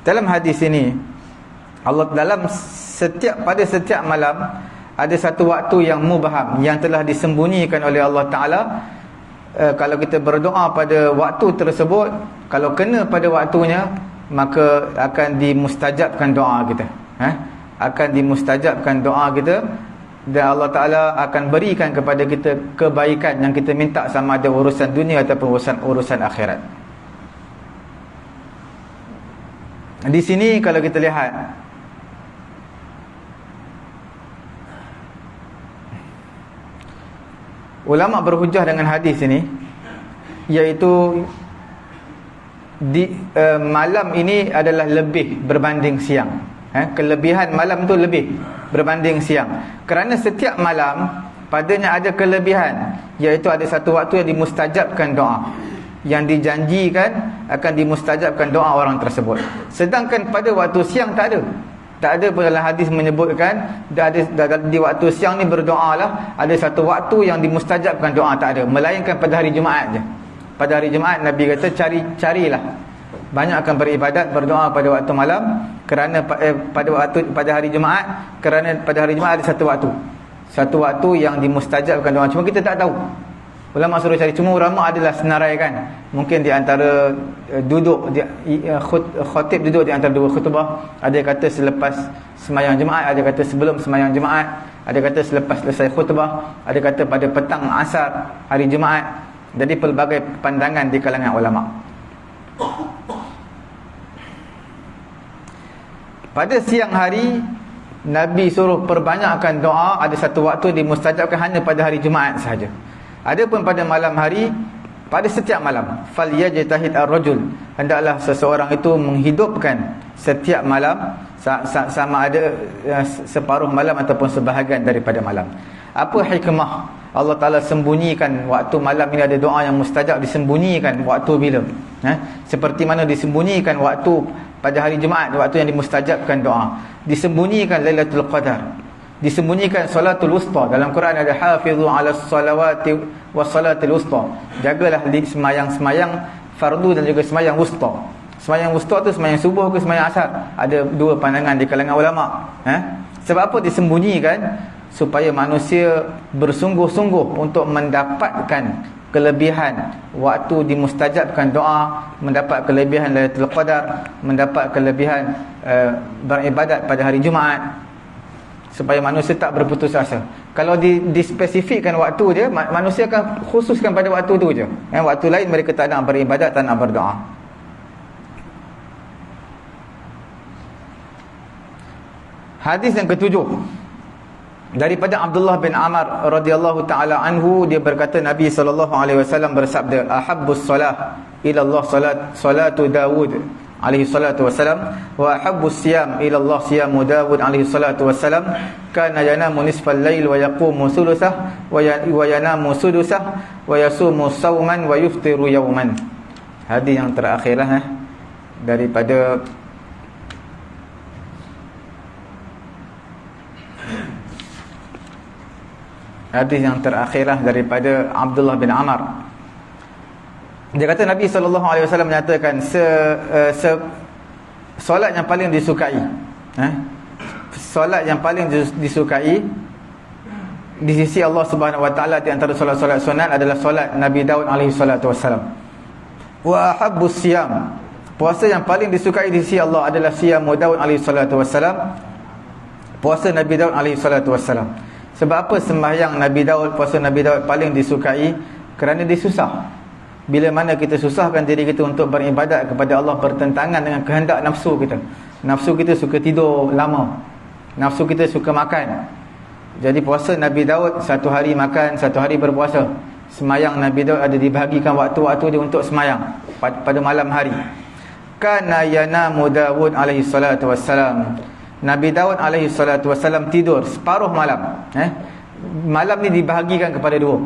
Dalam hadis ini, Allah pada setiap malam ada satu waktu yang mubham, yang telah disembunyikan oleh Allah Ta'ala. Kalau kita berdoa pada waktu tersebut, kalau kena pada waktunya, maka akan dimustajabkan doa kita. Akan dimustajabkan doa kita, dan Allah Ta'ala akan berikan kepada kita kebaikan yang kita minta, sama ada urusan dunia ataupun urusan akhirat. Di sini kalau kita lihat, ulama berhujah dengan hadis ini, iaitu malam ini adalah lebih berbanding siang. Kelebihan malam tu lebih berbanding siang. Kerana setiap malam padanya ada kelebihan, iaitu ada satu waktu yang dimustajabkan doa, yang dijanjikan akan dimustajabkan doa orang tersebut. Sedangkan pada waktu siang tak Tak ada pun dalam hadis menyebutkan di waktu siang ni berdoa lah, ada satu waktu yang dimustajabkan doa, tak ada. Melainkan pada hari Jumaat je. Pada hari Jumaat Nabi kata carilah banyakkan beribadat, berdoa pada waktu malam, kerana pada hari Jumaat, kerana pada hari Jumaat ada satu waktu yang dimustajabkan doa. Cuma kita tak tahu. Ulama suruh cari. Cuma ulama adalah senaraikan. Mungkin di antara khatib duduk di antara dua khutbah. Ada kata selepas sembahyang Jumaat, ada kata sebelum sembahyang Jumaat, ada kata selepas selesai khutbah, ada kata pada petang asar hari Jumaat. Jadi pelbagai pandangan di kalangan ulama. Pada siang hari Nabi suruh perbanyakkan doa. Ada satu waktu dimustajabkan hanya pada hari Jumaat sahaja. Adapun pada malam hari, pada setiap malam, falyajtahid ar-rajul, hendaklah seseorang itu menghidupkan setiap malam, sama ada separuh malam ataupun sebahagian daripada malam. Apa hikmah Allah Ta'ala sembunyikan waktu malam ini? Ada doa yang mustajab disembunyikan waktu bila? Seperti mana disembunyikan waktu pada hari Jumaat, waktu yang dimustajabkan doa. Disembunyikan Lailatul Qadar, disembunyikan salatul wusta. Dalam Quran ada hafizu ala salawati was salatul wusta. Jagalah di semayang-semayang fardu dan juga semayang wusta. Semayang wusta tu semayang subuh ke semayang asar? Ada dua pandangan di kalangan ulama. Sebab apa disembunyikan? Supaya manusia bersungguh-sungguh untuk mendapatkan kelebihan waktu dimustajabkan doa, mendapat kelebihan Lailatul Qadar, mendapat kelebihan beribadat pada hari Jumaat, supaya manusia tak berputus asa. Kalau dispesifikkan waktu dia, manusia akan khususkan pada waktu tu je. Waktu lain mereka tak nak beribadat, tak nak berdoa. Hadis yang ketujuh, daripada Abdullah bin Amr radhiyallahu taala anhu, dia berkata Nabi SAW bersabda, ahabbus salah ila Allah salatu Dawud alaihi salatu wassalam, wa ahabbus siyam ila Allah siyamu Dawud alaihi salatu wassalam, kana yanamu nisfal lail wa yaqumu sulusah wa yanamu sudusah wa yasumu sawman wa yuftiru yawman. Hadis yang terakhirlah daripada Abdullah bin Amr. Dia kata Nabi SAW menyatakan solat yang paling disukai, solat yang paling disukai di sisi Allah Subhanahu Wa Taala di antara solat-solat sunat adalah solat Nabi Daud alaihi salatu wassalam. Wa ahabbus siyam, puasa yang paling disukai di sisi Allah adalah siyam Daud alaihi salatu wassalam, puasa Nabi Daud alaihi salatu wassalam. Sebab apa sembahyang Nabi Daud, puasa Nabi Daud paling disukai? Kerana dia susah. Bila mana kita susahkan diri kita untuk beribadat kepada Allah bertentangan dengan kehendak nafsu kita. Nafsu kita suka tidur lama, nafsu kita suka makan. Jadi puasa Nabi Daud, satu hari makan, satu hari berpuasa. Semayang Nabi Daud ada dibahagikan waktu-waktu dia untuk semayang pada malam hari. Kana yanamu Dawud alaihi salatu wassalam, Nabi Daud alaihi salatu wassalam tidur separuh malam. Malam ni dibahagikan kepada dua.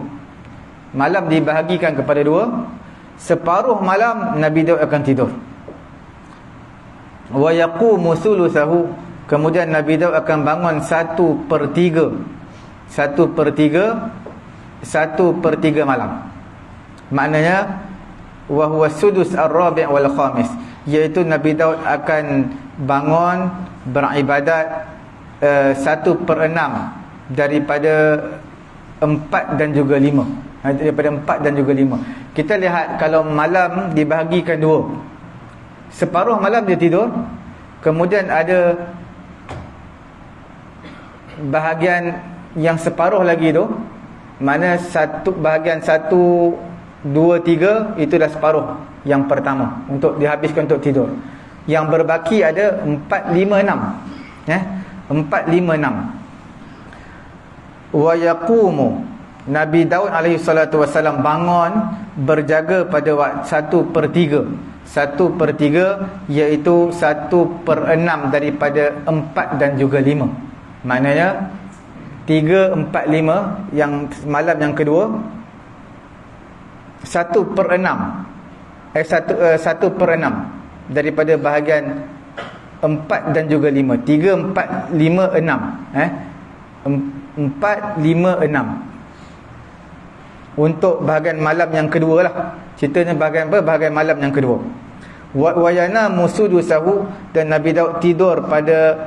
Malam dibahagikan kepada dua. Separuh malam Nabi Daud akan tidur. Wa yaqumu thuluthahu, kemudian Nabi Daud akan bangun 1/3. 1/3 malam. Maknanya wa huwa sudus ar-rabi' wal khamis, iaitu Nabi Daud akan bangun beribadat 1/6 daripada 4 dan juga 5. Daripada 4 dan juga 5. Kita lihat kalau malam dibahagikan dua, separuh malam dia tidur, kemudian ada bahagian yang separuh lagi tu, mana bahagian 1, 2, 3 itu dah separuh yang pertama untuk dihabiskan untuk tidur. Yang berbaki ada 4, 5, 6. 4, 5, 6. Wa yaqumu, Nabi Daud alaihi salatu wasallam bangun berjaga pada 1/3. 1/3 iaitu 1/6 daripada 4 dan juga 5. Maknanya 3, 4, 5 yang malam yang kedua, 1/6 1/6 daripada bahagian 4 dan juga 5. 3, 4, 5, 6. 4, 5, 6. Untuk bahagian malam yang kedua lah. Ceritanya bahagian apa? Bahagian malam yang kedua. Wa yanamu sudusahu, dan Nabi Daud tidur pada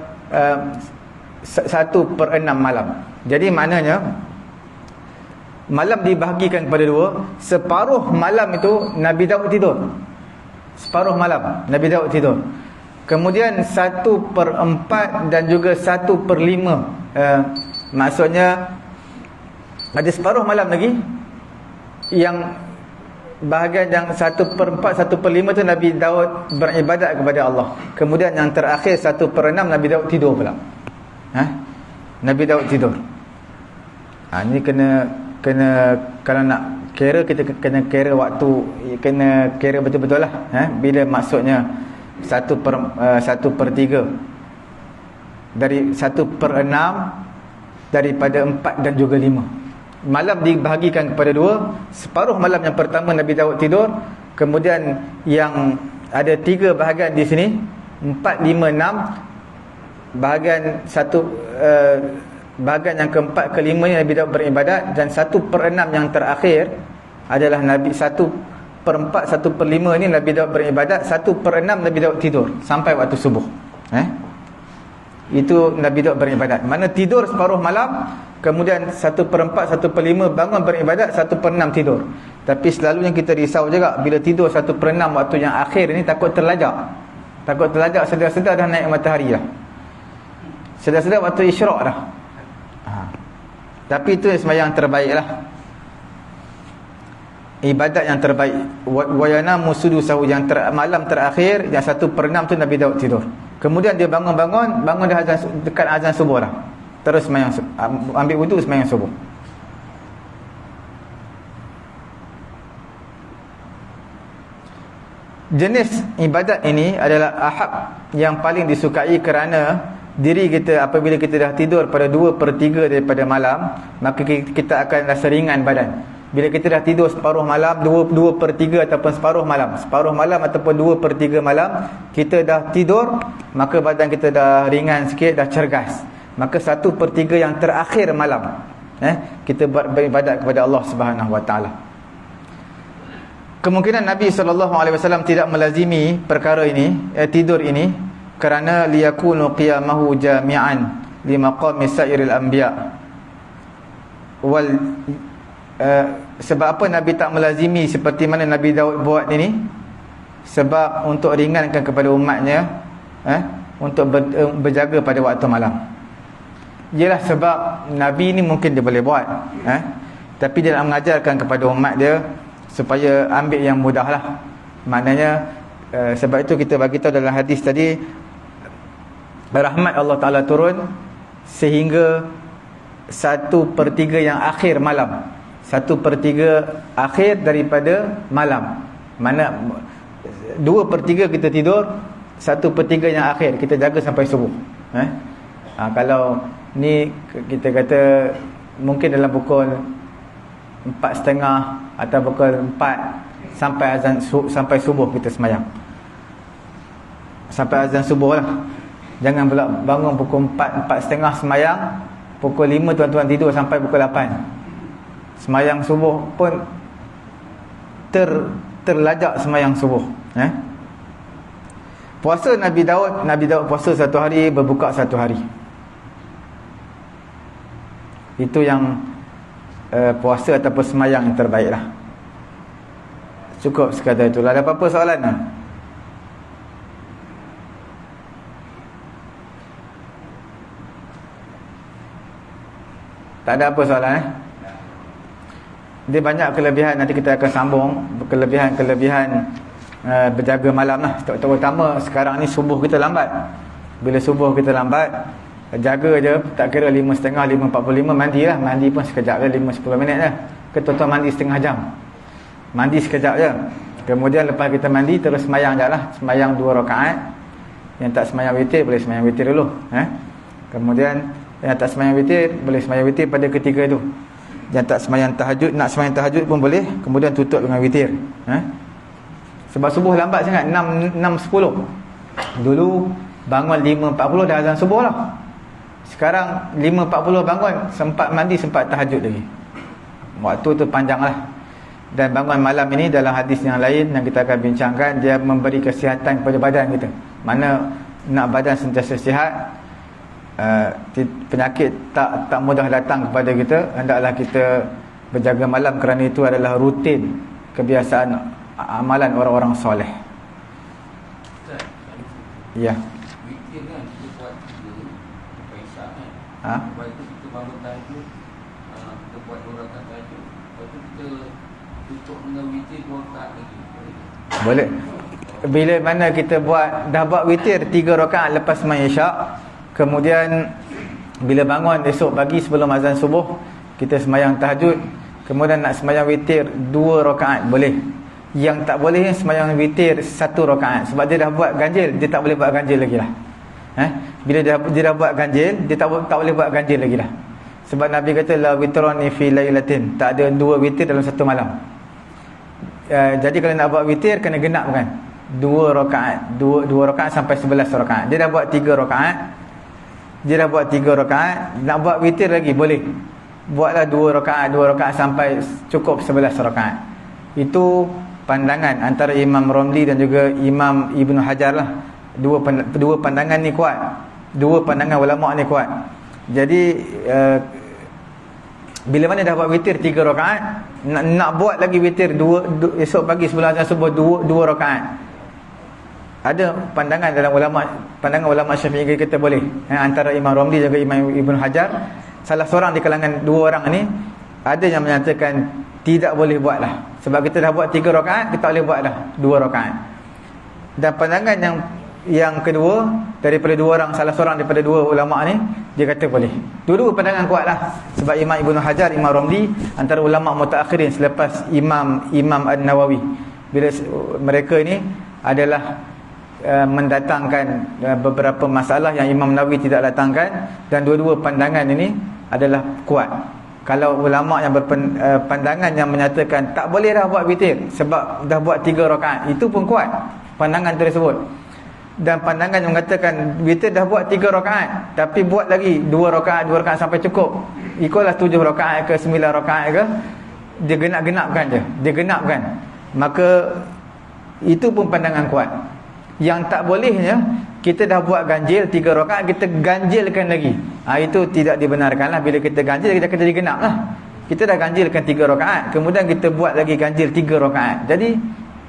1/6 malam. Jadi maknanya malam dibahagikan kepada dua. Separuh malam itu Nabi Daud tidur. Separuh malam Nabi Daud tidur. Kemudian 1/4 dan juga 1/5. Maksudnya ada separuh malam lagi, yang bahagian yang 1/4, 1/5 tu Nabi Daud beribadat kepada Allah. Kemudian yang terakhir 1/6 Nabi Daud tidur pula. Nabi Daud tidur. Ini kena kalau nak kira, kita kena kira waktu, kena kira betul-betul lah. Bila maksudnya 1/3 dari 1/6 daripada 4 dan juga 5. Malam dibahagikan kepada dua. Separuh malam yang pertama Nabi Daud tidur. Kemudian yang ada 3 bahagian di sini, 4, 5, 6. Bahagian bahagian yang keempat, kelima ni Nabi Daud beribadat. Dan 1/6 yang terakhir adalah Nabi 1/4, 1/5 ni Nabi Daud beribadat. 1/6 Nabi Daud tidur sampai waktu subuh. Itu Nabi Daud beribadat. Mana tidur separuh malam, kemudian 1/4, 1/5 bangun beribadat, 1/6 tidur. Tapi selalunya kita risau juga bila tidur 1/6 waktu yang akhir ni, takut terlajak. Takut terlajak, sedar-sedar dah naik matahari dah. Sedar-sedar waktu isyraq dah. Tapi itu sembahyang terbaik lah, ibadat yang terbaik. Wayana musudusahu, yang malam terakhir, yang 1/6 tu Nabi Daud tidur. Kemudian dia bangun dah dekat azan subuh dah. Terus sembahyang, ambil wuduk, sembahyang subuh. Jenis ibadat ini adalah ahab, yang paling disukai, kerana diri kita apabila kita dah tidur pada 2/3 daripada malam, maka kita akan rasa ringan badan. Bila kita dah tidur separuh malam, 2/3 ataupun separuh malam ataupun 2/3 malam, kita dah tidur, maka badan kita dah ringan sikit, dah cergas. Maka 1/3 yang terakhir malam, kita beribadat kepada Allah Subhanahu Wa Taala. Kemungkinan Nabi SAW tidak melazimi perkara ini, tidur ini, kerana liyakunu qiyamahu jami'an limaqami sa'iril anbiya wal sebab apa Nabi tak melazimi seperti mana Nabi Daud buat ini? Sebab untuk ringankan kepada umatnya, untuk berjaga pada waktu malam. Ialah sebab Nabi ni mungkin dia boleh buat, tapi dia nak mengajarkan kepada umat dia supaya ambil yang mudah lah. Maknanya sebab itu kita bagi tahu dalam hadis tadi, rahmat Allah Ta'ala turun sehingga 1/3 yang akhir malam, 1/3 akhir daripada malam. Mana 2/3 kita tidur, 1/3 yang akhir kita jaga sampai subuh. Kalau ni kita kata mungkin dalam pukul 4.30 atau pukul 4 sampai azan sampai subuh kita semayang. Sampai azan subuh lah. Jangan pula bangun pukul 4, 4.30 semayang, pukul 5 tuan-tuan tidur sampai pukul 8. Semayang subuh pun terlajak semayang subuh. Puasa Nabi Daud puasa 1 hari, berbuka 1 hari. Itu yang puasa ataupun semayang yang terbaik lah. Cukup sekadar itulah. Ada apa-apa soalan tak? Tak ada apa soalan Dia banyak kelebihan, nanti kita akan sambung kelebihan-kelebihan berjaga malam lah. Terutama sekarang ni subuh kita lambat. Bila subuh kita lambat, jaga je, tak kira 5.30, 5.45 mandi lah. Mandi pun sekejap je, 5-10 minit je. Ketua-tua mandi setengah jam, mandi sekejap je. Kemudian lepas kita mandi, terus semayang je lah. Semayang 2 rakaat. Yang tak semayang witir, boleh semayang witir dulu. Kemudian yang tak semayang witir, boleh semayang witir pada ketiga tu. Yang tak semayang tahajud, nak semayang tahajud pun boleh. Kemudian tutup dengan witir. Sebab subuh lambat sangat, 6.10. Dulu bangun 5.40 dah azan subuh lah. Sekarang 5.40 bangun, sempat mandi, sempat tahajud lagi. Waktu tu panjang lah. Dan bangun malam ini dalam hadis yang lain yang kita akan bincangkan, dia memberi kesihatan kepada badan kita. Mana nak badan sentiasa sihat, penyakit tak mudah datang kepada kita, hendaklah kita berjaga malam, kerana itu adalah rutin kebiasaan amalan orang-orang soleh. Ya. Witir kan kita buat Isyak kan. Lepas itu kita bangun tahajud, kita buat 2 rakaat tahajud. Lepas itu kita tutup dengan witir 2 rakaat lagi. Boleh. Bila mana kita dah buat witir 3 rakaat lepas sembahyang Isyak, kemudian bila bangun esok pagi sebelum azan subuh, kita sembahyang tahajud, kemudian nak sembahyang witir 2 rakaat, boleh. Yang tak boleh sembahyang witir 1 rakaat, sebab dia dah buat ganjil, dia tak boleh buat ganjil lagi lah. Bila dia dah buat ganjil, dia tak boleh buat ganjil lagi lah. Sebab Nabi kata la witrani fi lailatin, tak ada 2 witir dalam satu malam. Jadi kalau nak buat witir kena genapkan 2 rakaat, 2 rakaat sampai 11 rakaat. Dia dah buat 3 rakaat, nak buat witir lagi boleh. Buatlah 2 rakaat sampai cukup 11 rakaat. Itu pandangan antara Imam Romli dan juga Imam Ibn Hajar lah. Dua pandangan ni kuat. Dua pandangan ulama ni kuat. Jadi bila mana dah buat witir 3 rakaat, nak buat lagi witir 2 esok pagi sebelum azan subuh 2 rakaat. Ada pandangan dalam pandangan ulama Syafi'i kita boleh. Antara Imam Romli dan juga Imam Ibn Hajar, salah seorang di kalangan 2 orang ni ada yang menyatakan tidak boleh buatlah. Sebab kita dah buat 3 rakaat, kita boleh buat dah 2 rakaat. Dan pandangan yang kedua daripada 2 orang, salah seorang daripada 2 ulama ni, dia kata boleh. Dua-dua pandangan kuatlah. Sebab Imam Ibn Hajar, Imam Romli antara ulama mutaakhirin selepas Imam An-Nawawi. Bila mereka ni adalah mendatangkan beberapa masalah yang Imam Nawawi tidak datangkan, dan dua-dua pandangan ini adalah kuat. Kalau ulama yang berpandangan yang menyatakan tak boleh dah buat witir sebab dah buat 3 rakaat, itu pun kuat pandangan tersebut. Dan pandangan yang mengatakan witir dah buat 3 rakaat tapi buat lagi 2 rakaat sampai cukup, ikutlah 7 rakaat ke 9 rakaat ke, dia genap-genapkan je, dia genapkan, maka itu pun pandangan kuat. Yang tak bolehnya, kita dah buat ganjil 3 rakaat, kita ganjilkan lagi, itu tidak dibenarkan lah. Bila kita ganjil, kita kena digenap lah. Kita dah ganjilkan 3 rakaat, kemudian kita buat lagi ganjil 3 rakaat, jadi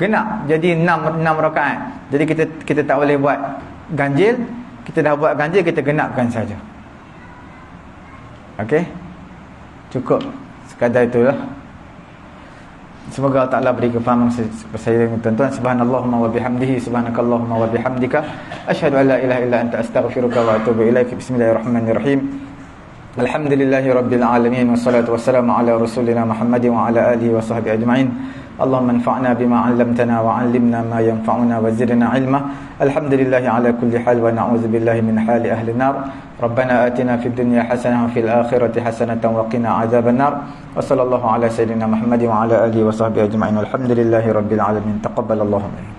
genap, jadi 6 rakaat. Jadi kita tak boleh buat ganjil. Kita dah buat ganjil, kita genapkan saja. Okey, cukup sekadar itulah. Semoga Allah Ta'ala beri kefahaman saya dengan tuan-tuan. Subhanallahumma wa bihamdihi, subhanakallahumma wa bihamdika, asyhadu an la ilaha illa anta astaghfiruka wa atubu ilaik. Bismillahirrahmanirrahim. Alhamdulillahi rabbil alamin, wassalatu wassalamu ala rasulina Muhammadin wa ala alihi wa sahbihi ajma'in. Allahumma anfa'na bima 'allamtana wa 'allimna ma yanfa'una wa zidna 'ilma. Alhamdulillahi ala kulli hal wa na'udzu billahi min hali ahli nar. Rabbana atina fid dunya hasanah wa fil akhirati hasanah wa qina 'adzaban nar. Wa sallallahu ala sayyidina Muhammadin wa ala alihi wa sahbihi ajma'in. Alhamdulillahi rabbil alamin. Taqabbalallahu minna.